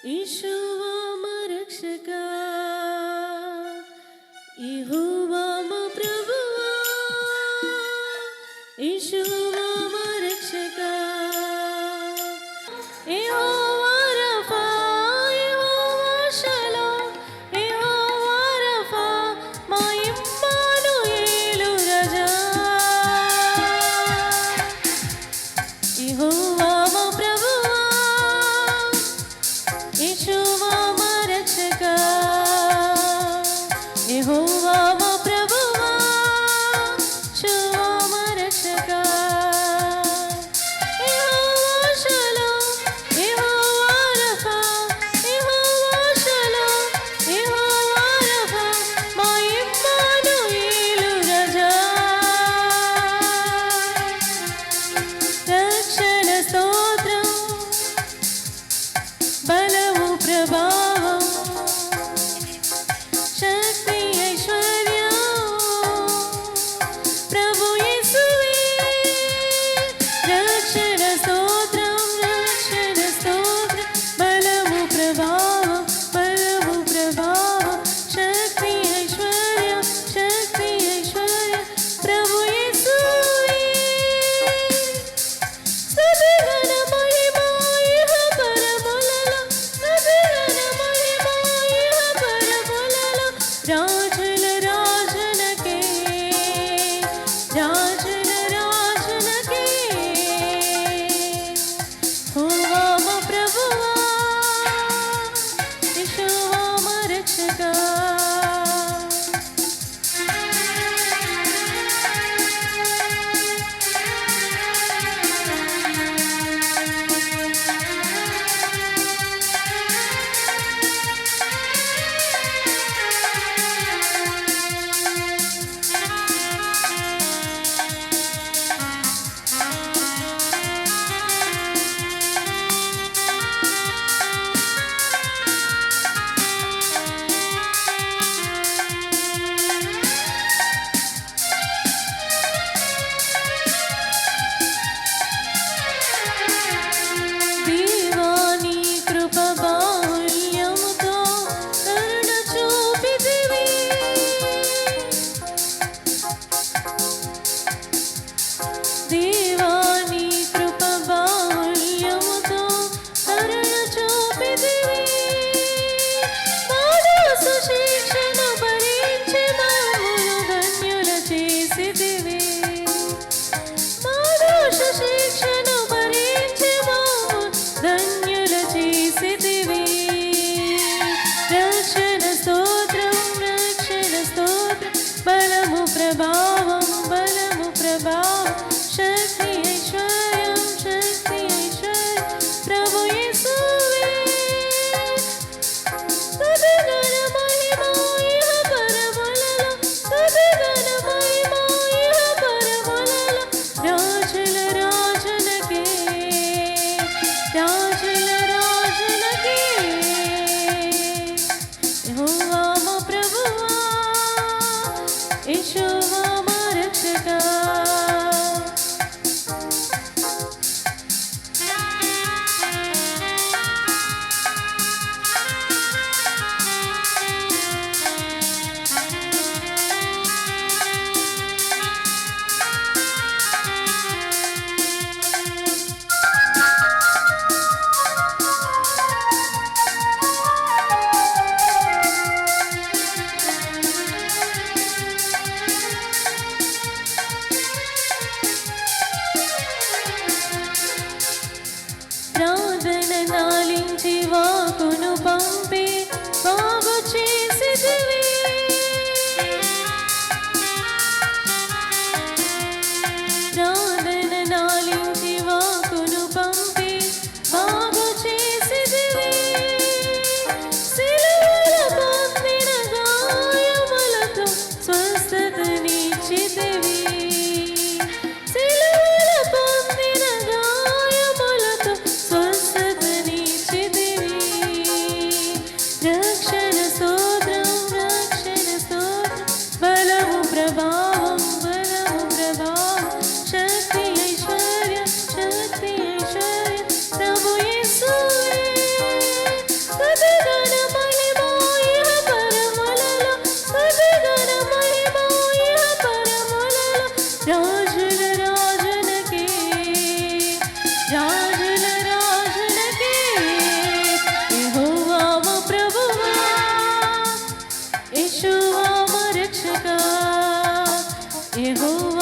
యెహోవా మా రక్షకా, యెహోవా మా ప్రభువా, యెహోవా మా రక్షకా, యెహోవా రఫా, యెహోవా షలోమ్, యెహోవా రఫా, మా ఇమ్మానుయేలు రాజా. యెహోవా మా ప్రభువా, యెహోవా మా రక్షకా, యెహోవా మా ప్రభువా, యెహోవా మా రక్షకా, యెహోవా షలోమ్, యెహోవా రఫా, యెహోవా షలోమ్, యెహోవా రఫా, మా ఇమ్మానుయేలు రాజా. రక్షణ స్తోత్రం, బలము ప్రభావం, శక్తి ఐశ్వర్యం ప్రభు యేసువే. రక్షణ స్తోత్రం, రక్షణ స్తోత్రం, బలము ప్రభావం, బలము ప్రభావం, శక్తి ఐశ్వర్యం, శక్తి ఐశ్వర్యం ప్రభు యేసువే. స్తుతిగణ మహిమ ఇహ పరములలో, స్తుతిగణ మహిమ ఇహ పరములలో, రాజుల రాజునకే, రాజుల రాజునకే. యెహోవా మా ప్రభువా, యెహోవా మా రక్షకా. దేవాని కృప బాహుళ్యముతో కరుణ చూపితివి, దేవాని కృప బాహుళ్యముతో కరుణ చూపితివి. మా దోష శిక్షను భరించి మమ్మును ధన్యుల చేసితివి, మా దోష శిక్షను భరించి మమ్మును ధన్యుల చేసితివి. రక్షణ స్తోత్రం, రక్షణ స్తోత్రం, బలము ప్రభావం, బలము ప్రభావం, శక్తి ఐశ్వర్యం, శక్తి ఐశ్వర్యం ప్రభు యేసువే. స్తుతిగణ మహిమ ఇహ పరములలో, స్తుతిగణ మహిమ ఇహ పరములలో, రాజుల రాజునకే, రాజుల రాజునకే. యెహోవా మా ప్రభువా, యెహోవా మా రక్షకా. ప్రార్థన నాలించి వాకును పంపి బాగు చేసితివి, ప్రార్థన నాలించి వాకును పంపి బాగు చేసితివి. సిలువలో పొందిన గాయములతో స్వస్థతనిచ్చితివి, సిలువలో పొందిన గాయములతో స్వస్థతనిచ్చితివి. యెహోవా